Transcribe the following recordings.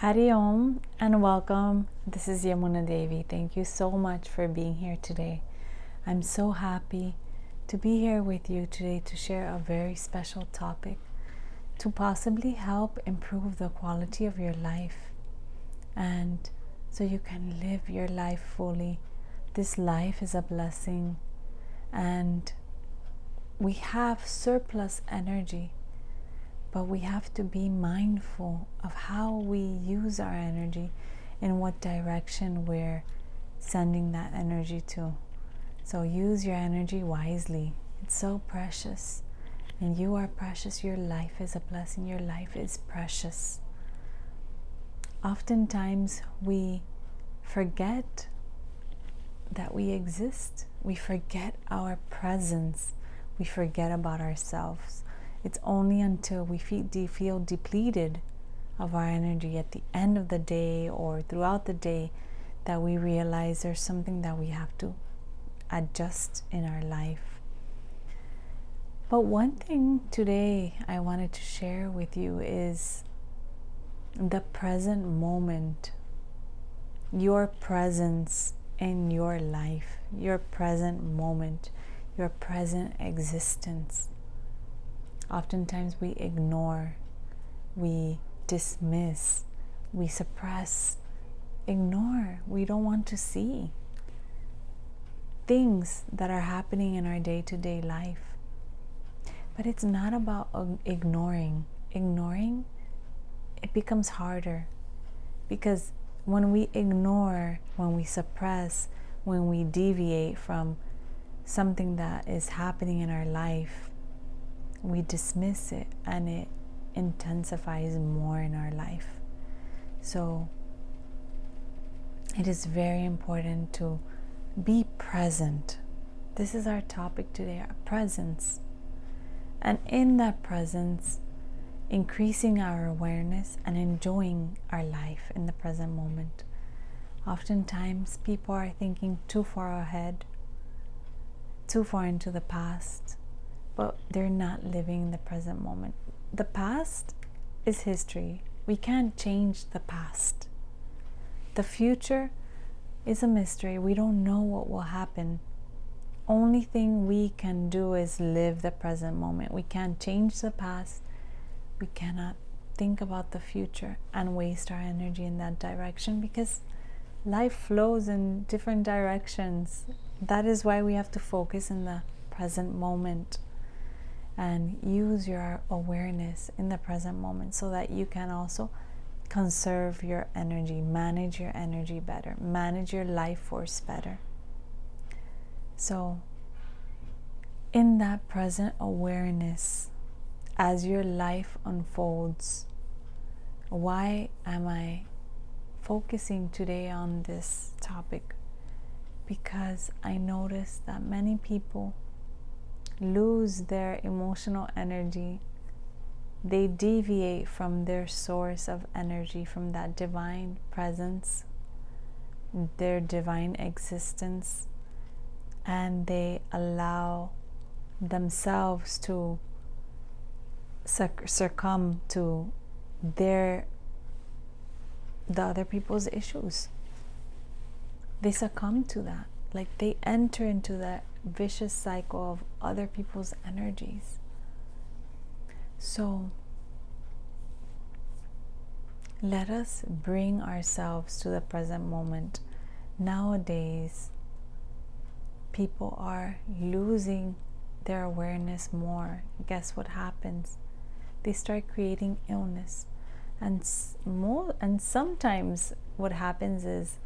Hari Om and welcome. This is Yamuna Devi. Thank you so much for being here today. I'm so happy to be here with you today to share a very special topic to possibly help improve the quality of your life and so you can live your life fully. This life is a blessing and we have surplus energy. But we have to be mindful of how we use our energy and what direction we're sending that energy to. So use your energy wisely. It's so precious. And you are precious. Your life is a blessing. Your life is precious. Oftentimes we forget that we exist. We forget our presence. We forget about ourselves. It's only until we feel depleted of our energy at the end of the day or throughout the day that we realize there's something that we have to adjust in our life. But one thing today I wanted to share with you is the present moment, your presence in your life, your present moment, your present existence. Oftentimes we ignore, we dismiss, we suppress, ignore. We don't want to see things that are happening in our day-to-day life. But it's not about ignoring. Ignoring, it becomes harder because when we ignore, when we suppress, when we deviate from something that is happening in our life, we dismiss it and it intensifies more in our life. So it is very important to be present. This is our topic today, our presence. And in that presence, increasing our awareness and enjoying our life in the present moment. Oftentimes people are thinking too far ahead, too far into the past, but they're not living in the present moment. The past is history. We can't change the past. The future is a mystery. We don't know what will happen. Only thing we can do is live the present moment. We can't change the past. We cannot think about the future and waste our energy in that direction because life flows in different directions. That is why we have to focus in the present moment and use your awareness in the present moment so that you can also conserve your energy, manage your energy better, manage your life force better. So in that present awareness, as your life unfolds, why am I focusing today on this topic? Because I noticed that many people lose their emotional energy. They deviate from their source of energy, from that divine presence, their divine existence, and they allow themselves to succumb to the other people's issues. They succumb to that. Like they enter into that vicious cycle of other people's energies. So let us bring ourselves to the present moment. Nowadays, people are losing their awareness more. Guess what happens? They start creating illness. And sometimes what happens is,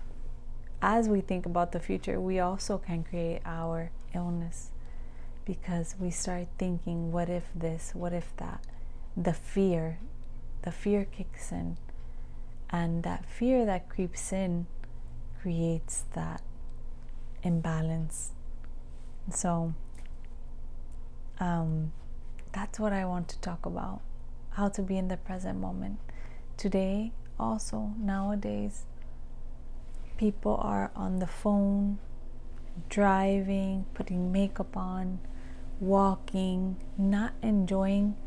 as we think about the future, we also can create our illness because we start thinking, what if this, what if that? The fear kicks in, and that fear that creeps in creates that imbalance. So that's what I want to talk about, how to be in the present moment. Today, also, nowadays, people are on the phone, driving, putting makeup on, walking, not enjoying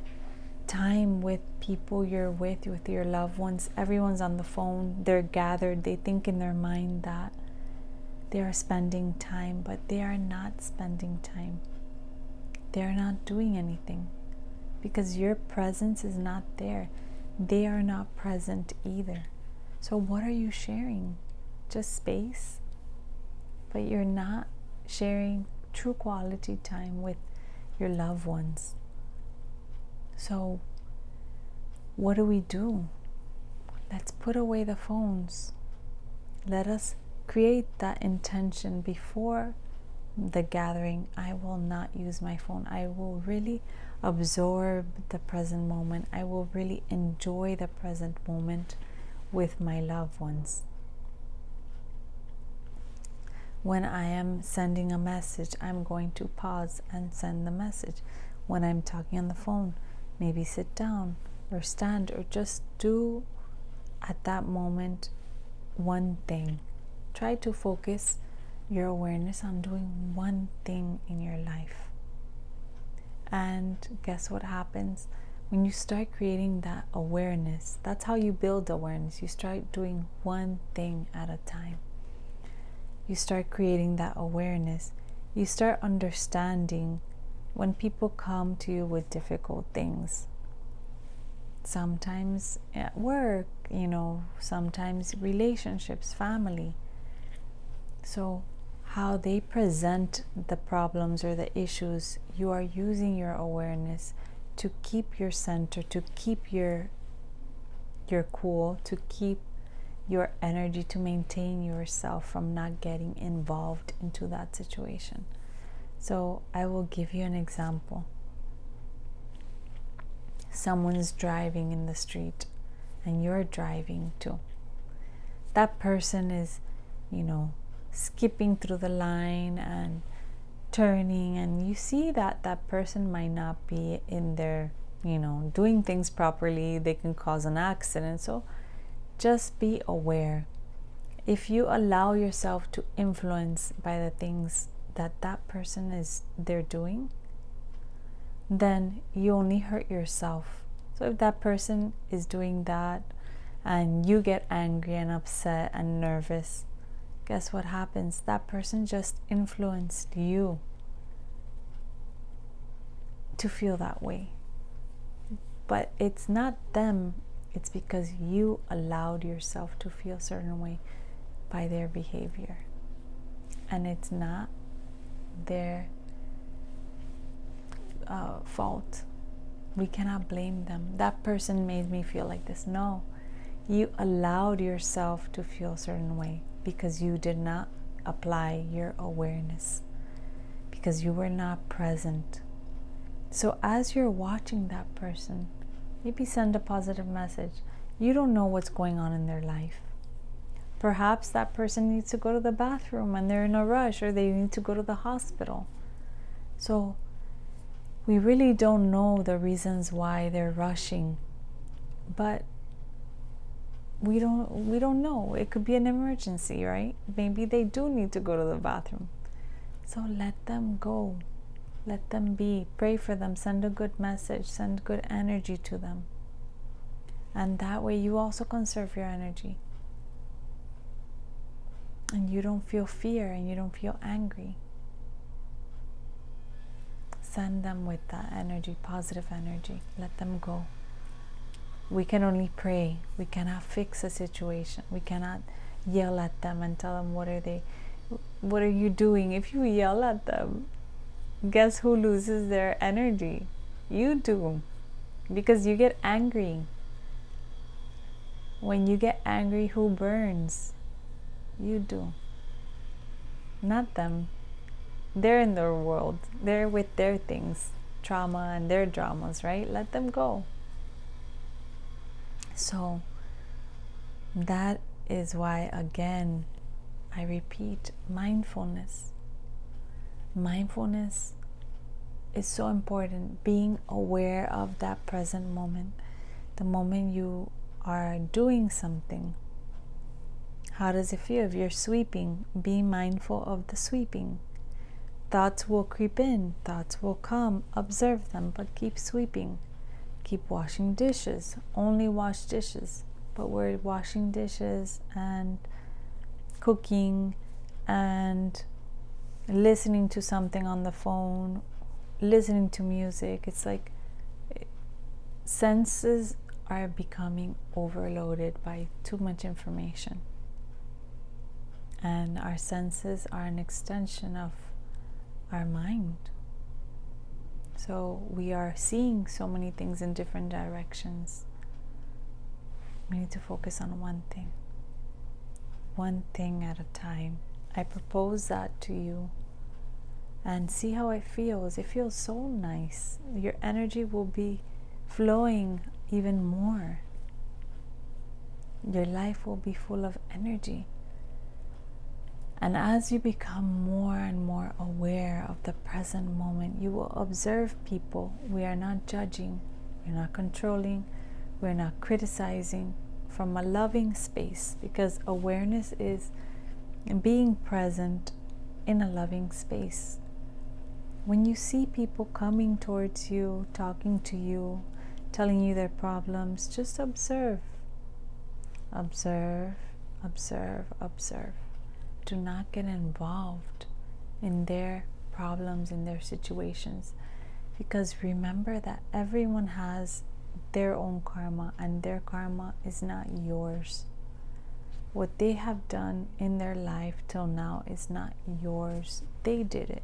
time with people you're with your loved ones. Everyone's on the phone, they're gathered, they think in their mind that they are spending time, but they are not spending time. They're not doing anything because your presence is not there. They are not present either. So what are you sharing? Just space? But you're not sharing true quality time with your loved ones. So what do? Let's put away the phones. Let us create that intention before the gathering. I will not use my phone. I will really absorb the present moment. I will really enjoy the present moment with my loved ones. When I am sending a message, I'm going to pause and send the message. When I'm talking on the phone, maybe sit down or stand or just do at that moment one thing. Try to focus your awareness on doing one thing in your life. And guess what happens? When you start creating that awareness, that's how you build awareness. You start doing one thing at a time. You start creating that awareness. You start understanding when people come to you with difficult things. Sometimes at work, sometimes relationships, family. So how they present the problems or the issues, you are using your awareness to keep your center, to keep your cool, to keep your energy, to maintain yourself from not getting involved into that situation. So I will give you an example. Someone's driving in the street and you're driving too. That person is, skipping through the line and turning, and you see that that person might not be in their, doing things properly. They can cause an accident. So just be aware. If you allow yourself to influence by the things that that person they're doing, then you only hurt yourself. So if that person is doing that and you get angry and upset and nervous, guess what happens? That person just influenced you to feel that way. But it's not them. It's because you allowed yourself to feel a certain way by their behavior. And it's not their fault. We cannot blame them. That person made me feel like this. No, you allowed yourself to feel a certain way because you did not apply your awareness, because you were not present. So as you're watching that person, maybe send a positive message. You don't know what's going on in their life. Perhaps that person needs to go to the bathroom and they're in a rush, or they need to go to the hospital. So we really don't know the reasons why they're rushing, but we don't know. It could be an emergency, right? Maybe they do need to go to the bathroom. So let them go. Let them be. Pray for them. Send a good message. Send good energy to them. And that way you also conserve your energy. And you don't feel fear and you don't feel angry. Send them with that energy, positive energy. Let them go. We can only pray. We cannot fix a situation. We cannot yell at them and tell them what are you doing. If you yell at them, guess who loses their energy? You do. Because you get angry. When you get angry, who burns? You do. Not them. They're in their world. They're with their things, trauma and their dramas, right? Let them go. So that is why, again, I repeat, mindfulness. Mindfulness is so important. Being aware of that present moment, the moment you are doing something. How does it feel if you're sweeping? Be mindful of the sweeping. Thoughts will creep in, thoughts will come, observe them, but keep sweeping. keep washing dishes, only wash dishes. But we're washing dishes and cooking and listening to something on the phone, listening to music. It's like senses are becoming overloaded by too much information. And our senses are an extension of our mind. So we are seeing so many things in different directions. We need to focus on one thing at a time. I propose that to you and see how it feels. It feels so nice. Your energy will be flowing even more. Your life will be full of energy. And as you become more and more aware of the present moment, you will observe people. We are not judging, we're not controlling, we're not criticizing, from a loving space, because awareness is being present in a loving space. When you see people coming towards you, talking to you, telling you their problems, just observe. Observe, observe, observe. Do not get involved in their problems, in their situations, because remember that everyone has their own karma, and their karma is not yours. What they have done in their life till now is not yours. They did it.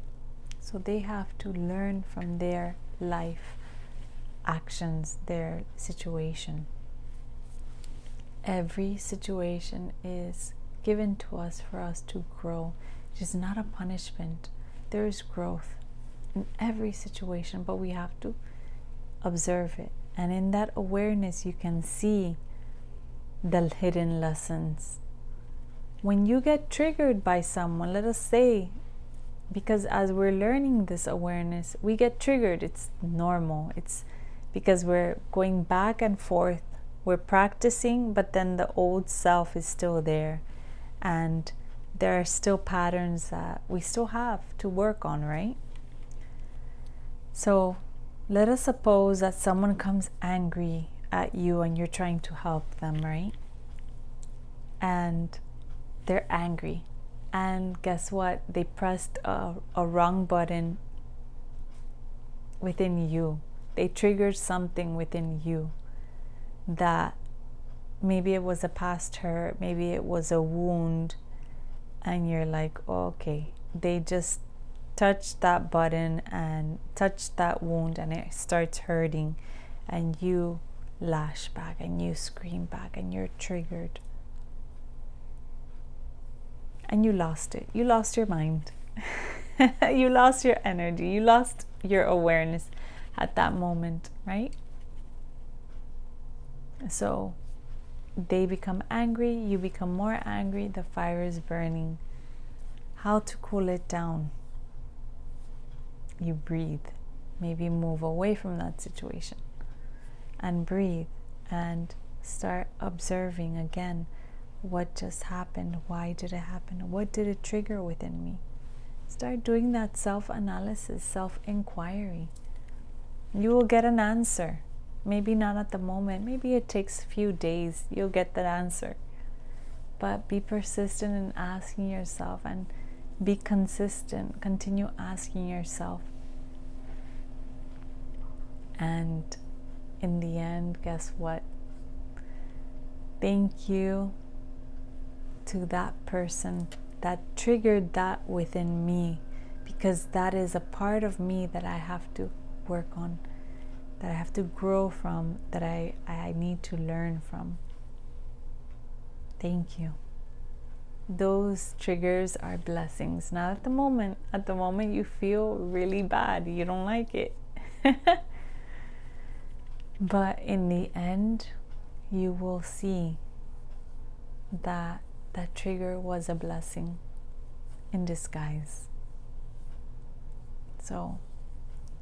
So they have to learn from their life actions, their situation. Every situation is given to us for us to grow. It is not a punishment. There is growth in every situation, but we have to observe it. And in that awareness, you can see the hidden lessons. When you get triggered by someone, let us say, because as we're learning this awareness, we get triggered. It's normal. It's because we're going back and forth. We're practicing, but then the old self is still there. And there are still patterns that we still have to work on, right? So let us suppose that someone comes angry at you and you're trying to help them, right? And they're angry. And guess what? They pressed a wrong button within you. They triggered something within you that maybe it was a past hurt, maybe it was a wound, and you're like, oh, okay, they just touched that button and touched that wound and it starts hurting, and you lash back and you scream back and you're triggered. And you lost it. You lost your mind. You lost your energy. You lost your awareness at that moment, right? So they become angry, you become more angry, the fire is burning. How to cool it down? You breathe. Maybe move away from that situation and breathe and start observing again. What just happened? Why did it happen? What did it trigger within me? Start doing that self-analysis, self-inquiry. You will get an answer. Maybe not at the moment. Maybe it takes a few days. You'll get that answer. But be persistent in asking yourself, and be consistent. Continue asking yourself. And in the end, guess what? Thank you to that person that triggered that within me, because that is a part of me that I have to work on, that I have to grow from, that I need to learn from. Thank you. Those triggers are blessings. Not at the moment. At the moment you feel really bad. You don't like it. But in the end, you will see that that trigger was a blessing in disguise. So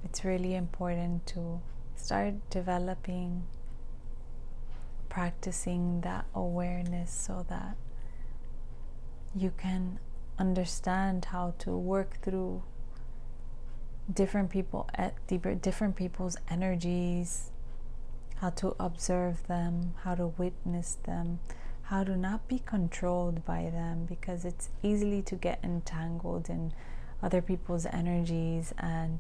it's really important to start developing, practicing that awareness so that you can understand how to work through different people's energies, how to observe them, how to witness them, how to not be controlled by them, because it's easily to get entangled in other people's energies and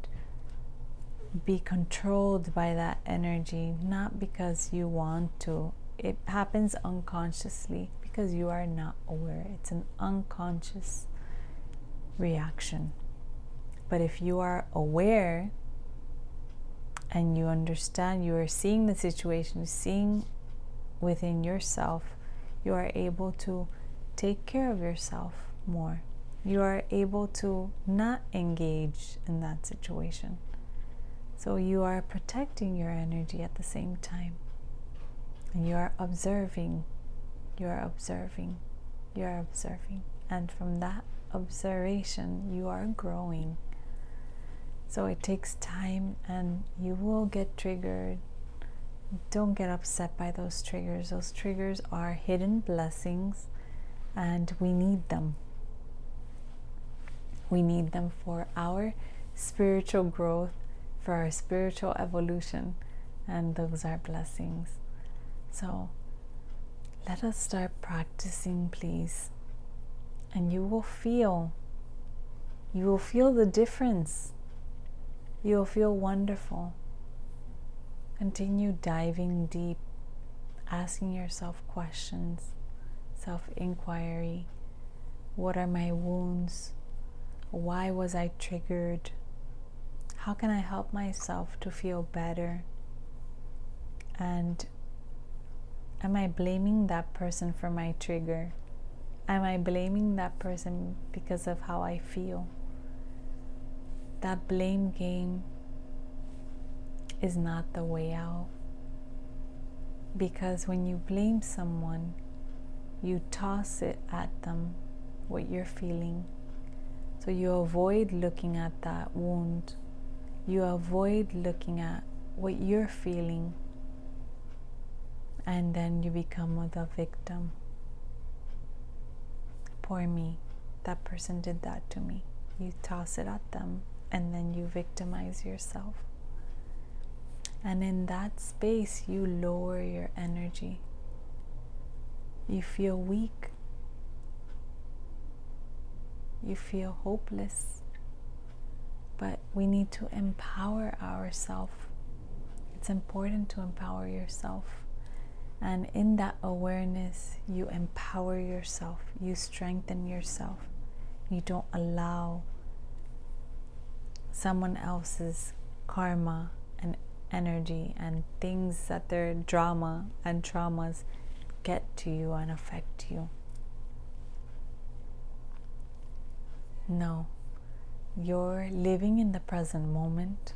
be controlled by that energy, not because you want to. It happens unconsciously because you are not aware. It's an unconscious reaction. But if you are aware and you understand, you are seeing the situation, seeing within yourself, you are able to take care of yourself more. You are able to not engage in that situation. So you are protecting your energy at the same time. And you are observing, you are observing, you are observing. And from that observation, you are growing. So it takes time, and you will get triggered. Don't get upset by those triggers. Those triggers are hidden blessings, and we need them. We need them for our spiritual growth, for our spiritual evolution, and those are blessings. So let us start practicing, please, and you will feel the difference. You will feel wonderful. Continue diving deep, asking yourself questions, self-inquiry. What are my wounds? Why was I triggered? How can I help myself to feel better? And am I blaming that person for my trigger? Am I blaming that person because of how I feel? That blame game is not the way out. Because when you blame someone, you toss it at them, what you're feeling. So you avoid looking at that wound. You avoid looking at what you're feeling. And then you become the victim. Poor me, that person did that to me. You toss it at them, and then you victimize yourself. And in that space, you lower your energy. You feel weak. You feel hopeless. But we need to empower ourselves. It's important to empower yourself. And in that awareness, you empower yourself. You strengthen yourself. You don't allow someone else's karma and energy and things that their drama and traumas get to you and affect you. No, you're living in the present moment.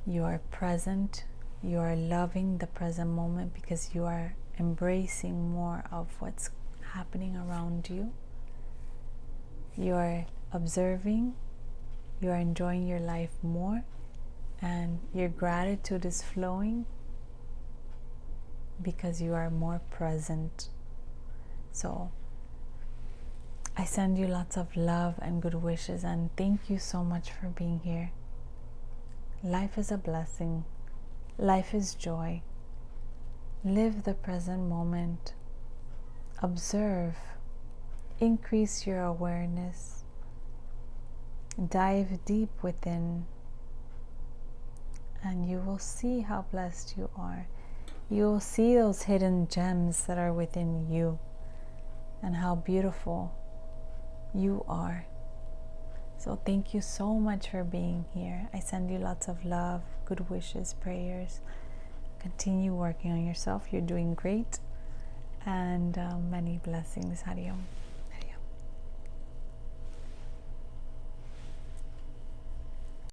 You are present. You are loving the present moment because you are embracing more of what's happening around you. You are observing. You are enjoying your life more, and your gratitude is flowing because you are more present. So I send you lots of love and good wishes, and thank you so much for being here. Life is a blessing. Life is joy. Live the present moment. Observe. Increase your awareness. Dive deep within, and you will see how blessed you are. You will see those hidden gems that are within you and how beautiful you are. So thank you so much for being here. I send you lots of love, good wishes, prayers. Continue working on yourself. You're doing great. And many blessings. Hari Om.